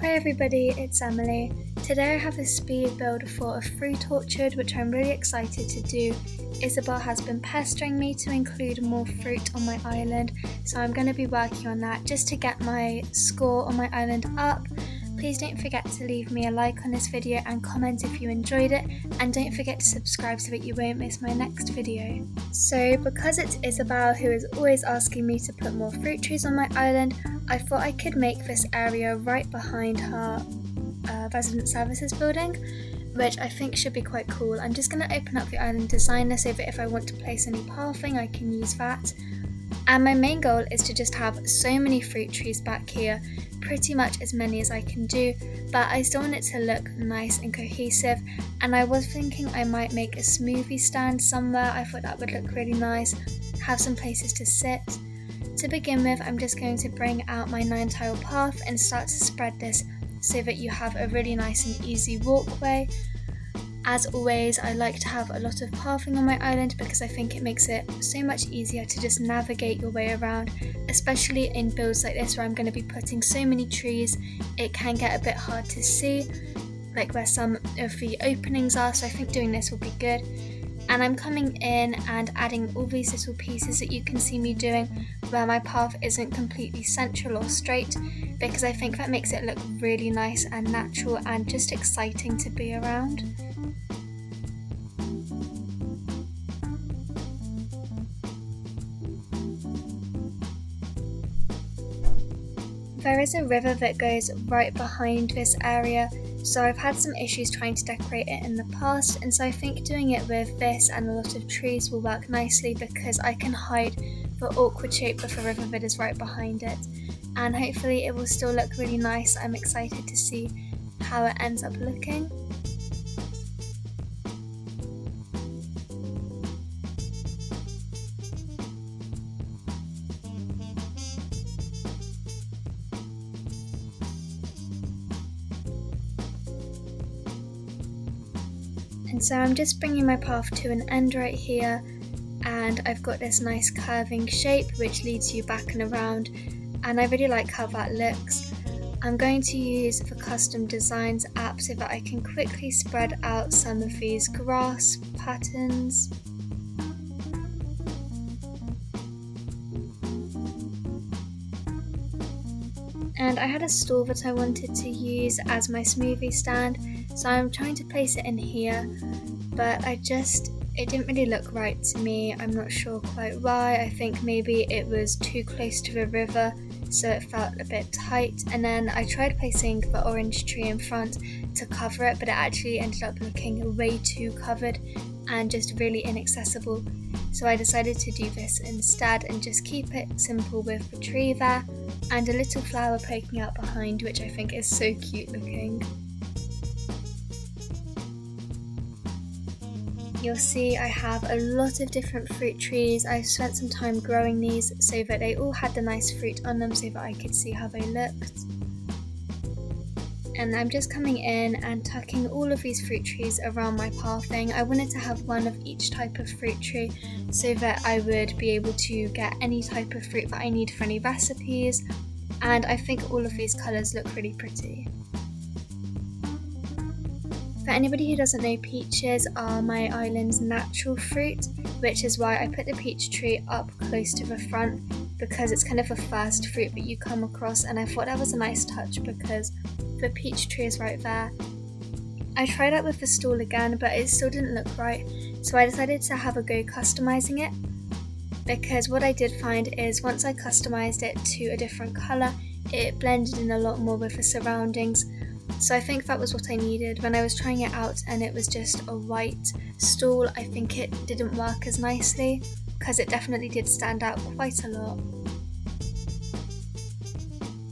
Hi everybody, it's Emily. Today I have a speed build for a fruit orchard which I'm really excited to do. Isabelle has been pestering me to include more fruit on my island, so I'm going to be working on that just to get my score on my island up. Please don't forget to leave me a like on this video and comment if you enjoyed it, and don't forget to subscribe so that you won't miss my next video. So because it's Isabelle who is always asking me to put more fruit trees on my island, I thought I could make this area right behind her resident services building, which I think should be quite cool. I'm just going to open up the island designer so that if I want to place any pathing I can use that. And my main goal is to just have so many fruit trees back here, pretty much as many as I can do, but I still want it to look nice and cohesive, and I was thinking I might make a smoothie stand somewhere. I thought that would look really nice, have some places to sit. To begin with, I'm just going to bring out my 9-tile path and start to spread this so that you have a really nice and easy walkway. As always, I like to have a lot of pathing on my island because I think it makes it so much easier to just navigate your way around, especially in builds like this where I'm going to be putting so many trees. It can get a bit hard to see, like where some of the openings are, so I think doing this will be good. And I'm coming in and adding all these little pieces that you can see me doing where my path isn't completely central or straight, because I think that makes it look really nice and natural and just exciting to be around. There is a river that goes right behind this area, so I've had some issues trying to decorate it in the past, and so I think doing it with this and a lot of trees will work nicely because I can hide the awkward shape of the river that is right behind it, and hopefully it will still look really nice. I'm excited to see how it ends up looking. And so I'm just bringing my path to an end right here, and I've got this nice curving shape which leads you back and around, and I really like how that looks. I'm going to use the custom designs app so that I can quickly spread out some of these grass patterns. And I had a stool that I wanted to use as my smoothie stand, so I'm trying to place it in here, but it didn't really look right to me. I'm not sure quite why. I think maybe it was too close to the river, so it felt a bit tight. And then I tried placing the orange tree in front to cover it, but it actually ended up looking way too covered and just really inaccessible. So I decided to do this instead and just keep it simple with the tree there and a little flower poking out behind, which I think is so cute looking. You'll see I have a lot of different fruit trees. I've spent some time growing these so that they all had the nice fruit on them so that I could see how they looked. And I'm just coming in and tucking all of these fruit trees around my pathing. I wanted to have one of each type of fruit tree so that I would be able to get any type of fruit that I need for any recipes, and I think all of these colours look really pretty. For anybody who doesn't know, peaches are my island's natural fruit, which is why I put the peach tree up close to the front, because it's kind of the first fruit that you come across, and I thought that was a nice touch because the peach tree is right there. I tried out with the stool again, but it still didn't look right, so I decided to have a go customizing it, because what I did find is once I customized it to a different colour, it blended in a lot more with the surroundings. So I think that was what I needed. When I was trying it out and it was just a white stool, I think it didn't work as nicely, because it definitely did stand out quite a lot.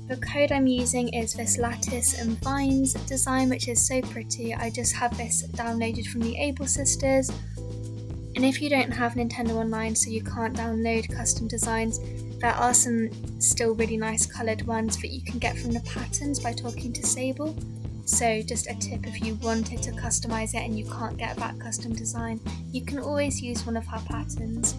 The code I'm using is this lattice and vines design, which is so pretty. I just have this downloaded from the Able Sisters. And if you don't have Nintendo Online, so you can't download custom designs, there are some still really nice coloured ones that you can get from the patterns by talking to Sable. So just a tip, if you wanted to customise it and you can't get that custom design, you can always use one of her patterns.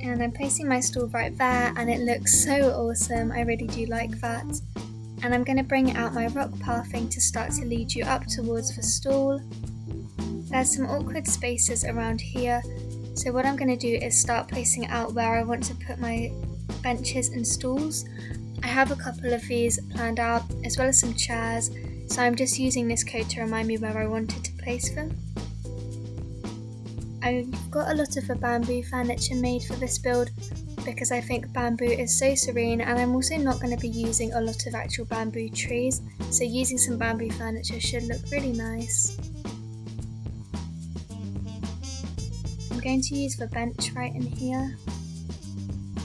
And I'm placing my stool right there, and it looks so awesome. I really do like that. And I'm going to bring out my rock pathing to start to lead you up towards the stool. There's some awkward spaces around here, so what I'm going to do is start placing out where I want to put my benches and stools. I have a couple of these planned out, as well as some chairs, so I'm just using this code to remind me where I wanted to place them. I've got a lot of the bamboo furniture made for this build because I think bamboo is so serene, and I'm also not going to be using a lot of actual bamboo trees, so using some bamboo furniture should look really nice. I'm going to use the bench right in here,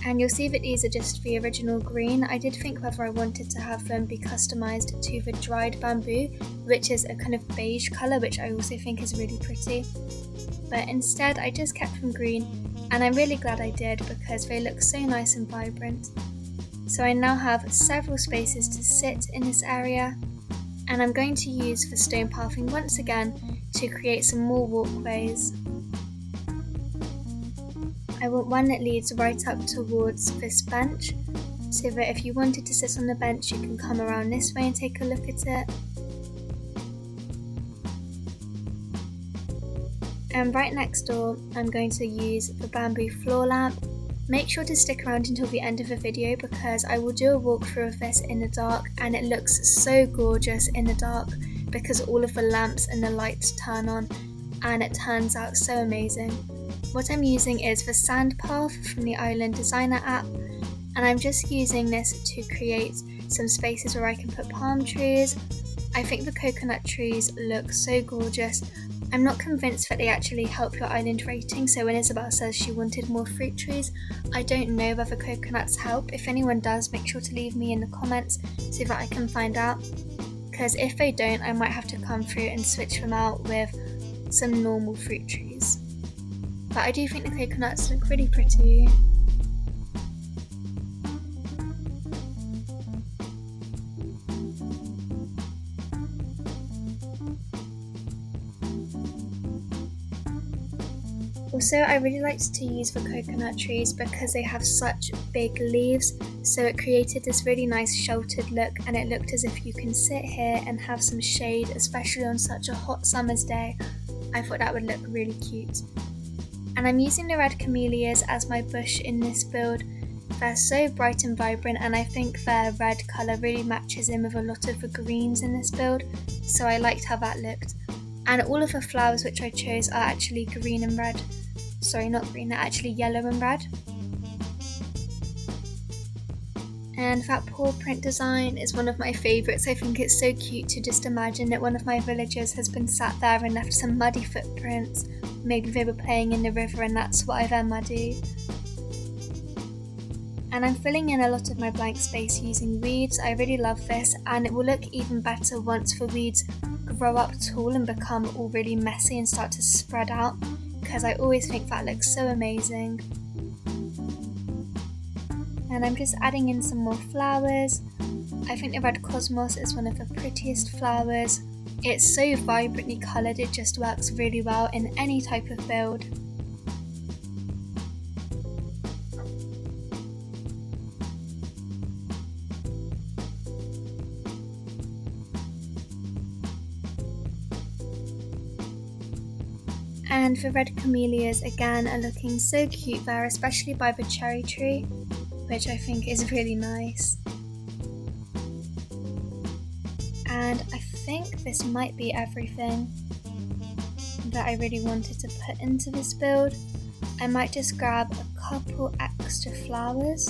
and you'll see that these are just the original green. I did think whether I wanted to have them be customised to the dried bamboo, which is a kind of beige colour, which I also think is really pretty. But instead I just kept them green, and I'm really glad I did because they look so nice and vibrant. So I now have several spaces to sit in this area, and I'm going to use the stone pathing once again to create some more walkways. I want one that leads right up towards this bench, so that if you wanted to sit on the bench you can come around this way and take a look at it. And right next door, I'm going to use the bamboo floor lamp. Make sure to stick around until the end of the video because I will do a walkthrough of this in the dark, and it looks so gorgeous in the dark because all of the lamps and the lights turn on, and it turns out so amazing. What I'm using is the sand path from the Island Designer app, and I'm just using this to create some spaces where I can put palm trees. I think the coconut trees look so gorgeous. I'm not convinced that they actually help your island rating, so when Isabelle says she wanted more fruit trees, I don't know whether coconuts help. If anyone does, make sure to leave me in the comments so that I can find out, because if they don't, I might have to come through and switch them out with some normal fruit trees. But I do think the coconuts look really pretty. Also, I really liked to use the coconut trees because they have such big leaves, so it created this really nice sheltered look, and it looked as if you can sit here and have some shade, especially on such a hot summer's day. I thought that would look really cute. And I'm using the red camellias as my bush in this build. They're so bright and vibrant, and I think their red colour really matches in with a lot of the greens in this build, so I liked how that looked. And all of the flowers which I chose are actually green and red. Sorry, not green, they're actually yellow and red. And that paw print design is one of my favourites. I think it's so cute to just imagine that one of my villagers has been sat there and left some muddy footprints. Maybe they were playing in the river and that's why they're muddy. And I'm filling in a lot of my blank space using weeds. I really love this, and it will look even better once the weeds grow up tall and become all really messy and start to spread out, because I always think that looks so amazing. And I'm just adding in some more flowers. I think the red cosmos is one of the prettiest flowers. It's so vibrantly coloured, it just works really well in any type of build. And the red camellias again are looking so cute there, especially by the cherry tree, which I think is really nice. And I think this might be everything that I really wanted to put into this build. I might just grab a couple extra flowers.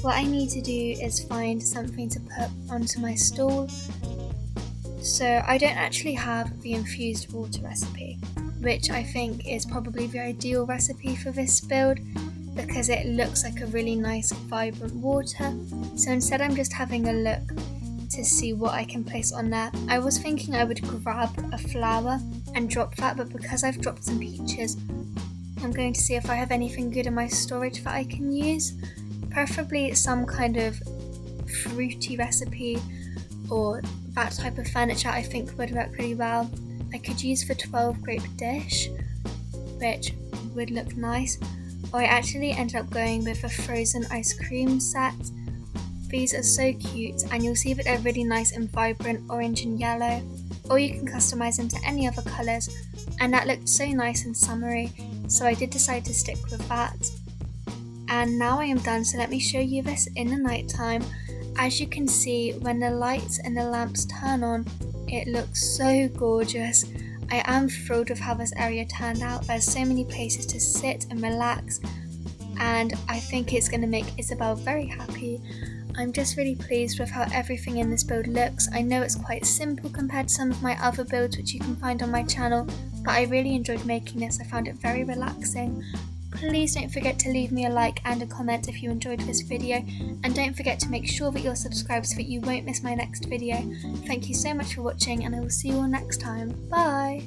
What I need to do is find something to put onto my stool. So I don't actually have the infused water recipe, which I think is probably the ideal recipe for this build because it looks like a really nice vibrant water. So instead I'm just having a look to see what I can place on there. I was thinking I would grab a flower and drop that, but because I've dropped some peaches, I'm going to see if I have anything good in my storage that I can use. Preferably some kind of fruity recipe or that type of furniture I think would work really well. I could use for 12 grape dish, which would look nice, or I actually ended up going with a frozen ice cream set. These are so cute, and you'll see that they're really nice and vibrant orange and yellow, or you can customise them to any other colours, and that looked so nice and summery, so I did decide to stick with that. And now I am done, so let me show you this in the night time. As you can see, when the lights and the lamps turn on, it looks so gorgeous. I am thrilled with how this area turned out. There's so many places to sit and relax, and I think it's going to make Isabelle very happy. I'm just really pleased with how everything in this build looks. I know it's quite simple compared to some of my other builds which you can find on my channel, but I really enjoyed making this. I found it very relaxing. Please don't forget to leave me a like and a comment if you enjoyed this video, and don't forget to make sure that you're subscribed so that you won't miss my next video. Thank you so much for watching, and I will see you all next time. Bye!